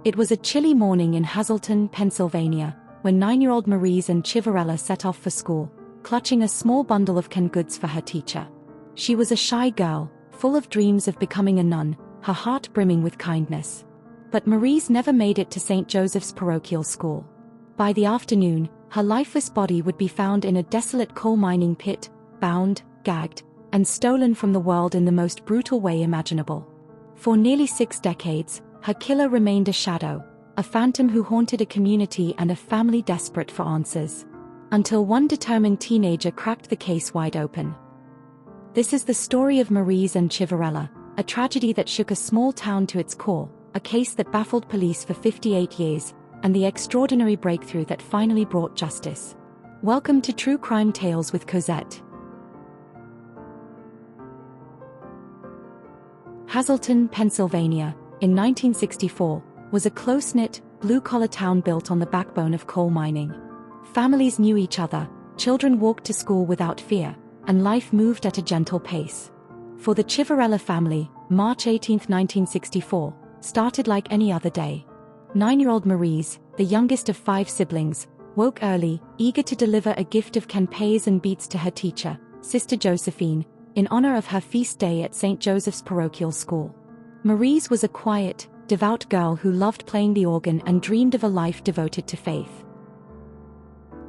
It was a chilly morning in Hazleton, Pennsylvania, when 9-year-old Marise Chiverella set off for school, clutching a small bundle of canned goods for her teacher. She was a shy girl, full of dreams of becoming a nun, her heart brimming with kindness. But Marise never made it to St. Joseph's parochial school. By the afternoon, her lifeless body would be found in a desolate coal mining pit, bound, gagged, and stolen from the world in the most brutal way imaginable. For nearly 6 decades, her killer remained a shadow, a phantom who haunted a community and a family desperate for answers. Until one determined teenager cracked the case wide open. This is the story of Marise Chiverella, a tragedy that shook a small town to its core, a case that baffled police for 58 years, and the extraordinary breakthrough that finally brought justice. Welcome to True Crime Tales with Cosette. Hazleton, Pennsylvania, in 1964, was a close-knit, blue-collar town built on the backbone of coal mining. Families knew each other, children walked to school without fear, and life moved at a gentle pace. For the Chiverella family, March 18, 1964, started like any other day. 9-year-old Marise, the youngest of 5 siblings, woke early, eager to deliver a gift of canapés and beets to her teacher, Sister Josephine, in honor of her feast day at St. Joseph's Parochial School. Marise was a quiet, devout girl who loved playing the organ and dreamed of a life devoted to faith.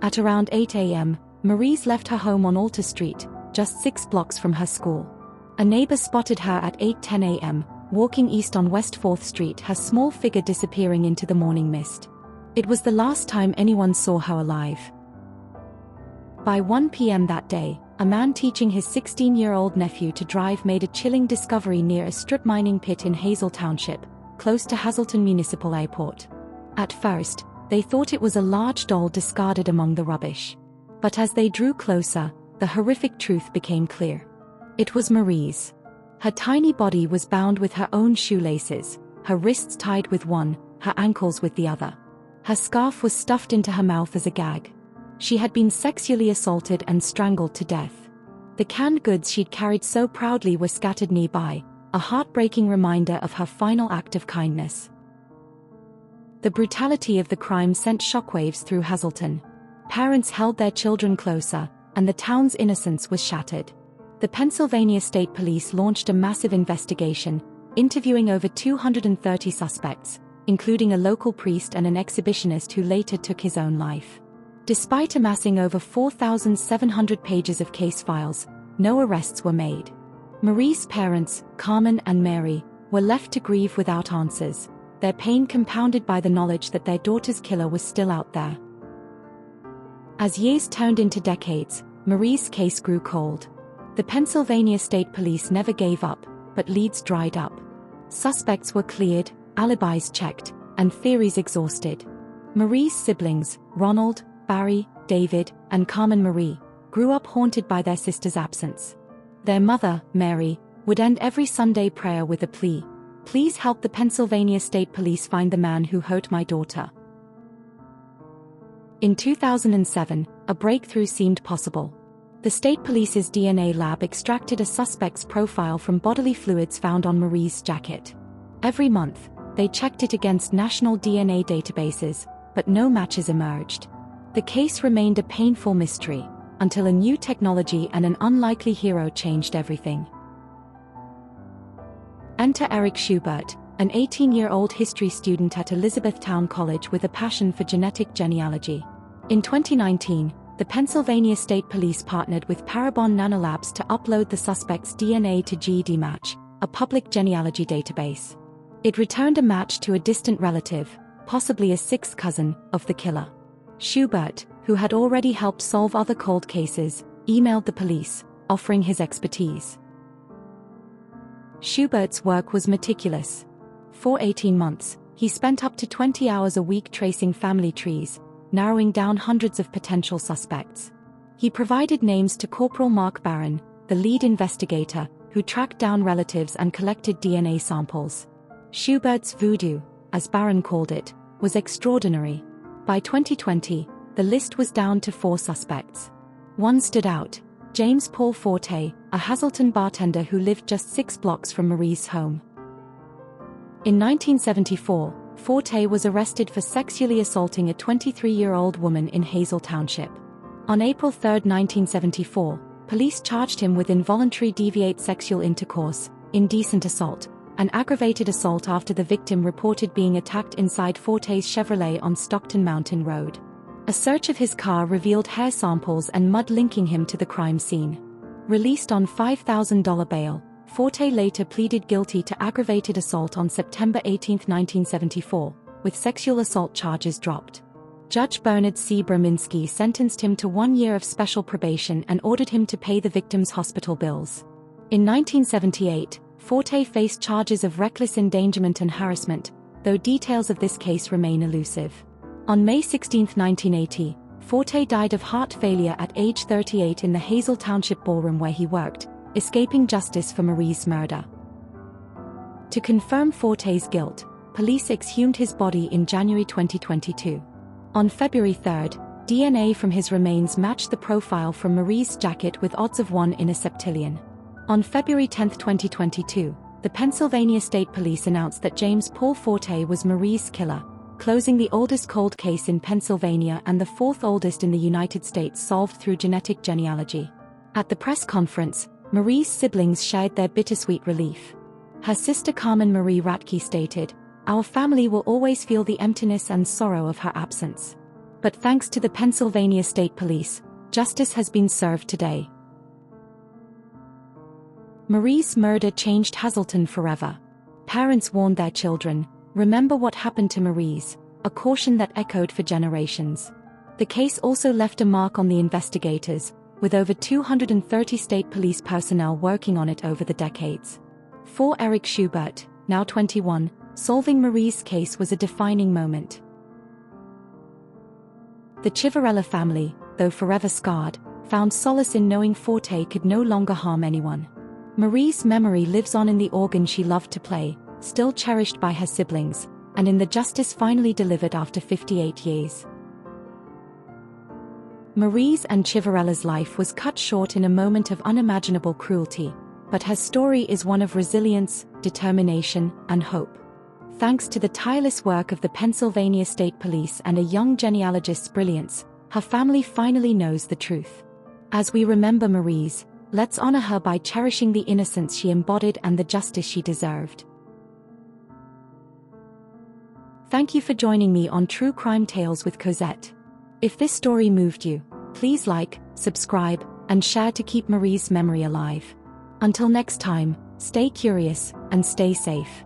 At around 8 a.m., Marise left her home on Alta Street, just 6 blocks from her school. A neighbor spotted her at 8:10 a.m., walking east on West 4th Street, her small figure disappearing into the morning mist. It was the last time anyone saw her alive. By 1 p.m. that day, a man teaching his 16-year-old nephew to drive made a chilling discovery near a strip mining pit in Hazel Township, close to Hazleton Municipal Airport. At first, they thought it was a large doll discarded among the rubbish. But as they drew closer, the horrific truth became clear. It was Marise. Her tiny body was bound with her own shoelaces, her wrists tied with one, her ankles with the other. Her scarf was stuffed into her mouth as a gag. She had been sexually assaulted and strangled to death. The canned goods she'd carried so proudly were scattered nearby, a heartbreaking reminder of her final act of kindness. The brutality of the crime sent shockwaves through Hazleton. Parents held their children closer, and the town's innocence was shattered. The Pennsylvania State Police launched a massive investigation, interviewing over 230 suspects, including a local priest and an exhibitionist who later took his own life. Despite amassing over 4,700 pages of case files, no arrests were made. Marise's parents, Carmen and Mary, were left to grieve without answers, their pain compounded by the knowledge that their daughter's killer was still out there. As years turned into decades, Marise's case grew cold. The Pennsylvania State Police never gave up, but leads dried up. Suspects were cleared, alibis checked, and theories exhausted. Marise's siblings, Ronald, Barry, David, and Carmen Marie, grew up haunted by their sister's absence. Their mother, Mary, would end every Sunday prayer with a plea: "Please help the Pennsylvania State Police find the man who hurt my daughter." In 2007, a breakthrough seemed possible. The state police's DNA lab extracted a suspect's profile from bodily fluids found on Marise's jacket. Every month, they checked it against national DNA databases, but no matches emerged. The case remained a painful mystery, until a new technology and an unlikely hero changed everything. Enter Eric Schubert, an 18-year-old history student at Elizabethtown College with a passion for genetic genealogy. In 2019, the Pennsylvania State Police partnered with Parabon Nanolabs to upload the suspect's DNA to GED Match, a public genealogy database. It returned a match to a distant relative, possibly a 6th cousin, of the killer. Schubert, who had already helped solve other cold cases, emailed the police, offering his expertise. Schubert's work was meticulous. For 18 months, he spent up to 20 hours a week tracing family trees, narrowing down hundreds of potential suspects. He provided names to Corporal Mark Barron, the lead investigator, who tracked down relatives and collected DNA samples. Schubert's voodoo, as Barron called it, was extraordinary. By 2020, the list was down to 4 suspects. One stood out: James Paul Forte, a Hazleton bartender who lived just 6 blocks from Marise's home. In 1974, Forte was arrested for sexually assaulting a 23-year-old woman in Hazel Township. On April 3, 1974, police charged him with involuntary deviate sexual intercourse, indecent assault, and aggravated assault after the victim reported being attacked inside Forte's Chevrolet on Stockton Mountain Road. A search of his car revealed hair samples and mud linking him to the crime scene. Released on $5,000 bail, Forte later pleaded guilty to aggravated assault on September 18, 1974, with sexual assault charges dropped. Judge Bernard C. Braminski sentenced him to 1 year of special probation and ordered him to pay the victim's hospital bills. In 1978, Forte faced charges of reckless endangerment and harassment, though details of this case remain elusive. On May 16, 1980, Forte died of heart failure at age 38 in the Hazel Township ballroom where he worked, escaping justice for Marise's murder. To confirm Forte's guilt, police exhumed his body in January 2022. On February 3, DNA from his remains matched the profile from Marise's jacket with odds of 1 in a septillion. On February 10, 2022, the Pennsylvania State Police announced that James Paul Forte was Marise's killer, closing the oldest cold case in Pennsylvania and the 4th oldest in the United States solved through genetic genealogy. At the press conference, Marise's siblings shared their bittersweet relief. Her sister Carmen Marie Ratke stated, "Our family will always feel the emptiness and sorrow of her absence. But thanks to the Pennsylvania State Police, justice has been served today." Marise's murder changed Hazleton forever. Parents warned their children, "Remember what happened to Marise," a caution that echoed for generations. The case also left a mark on the investigators, with over 230 state police personnel working on it over the decades. For Eric Schubert, now 21, solving Marise's case was a defining moment. The Chiverella family, though forever scarred, found solace in knowing Forte could no longer harm anyone. Marise's memory lives on in the organ she loved to play, still cherished by her siblings, and in the justice finally delivered after 58 years. Marise and Chiverella's life was cut short in a moment of unimaginable cruelty, but her story is one of resilience, determination, and hope. Thanks to the tireless work of the Pennsylvania State Police and a young genealogist's brilliance, her family finally knows the truth. As we remember Marise, let's honor her by cherishing the innocence she embodied and the justice she deserved. Thank you for joining me on True Crime Tales with Cosette. If this story moved you, please like, subscribe, and share to keep Marise's memory alive. Until next time, stay curious and stay safe.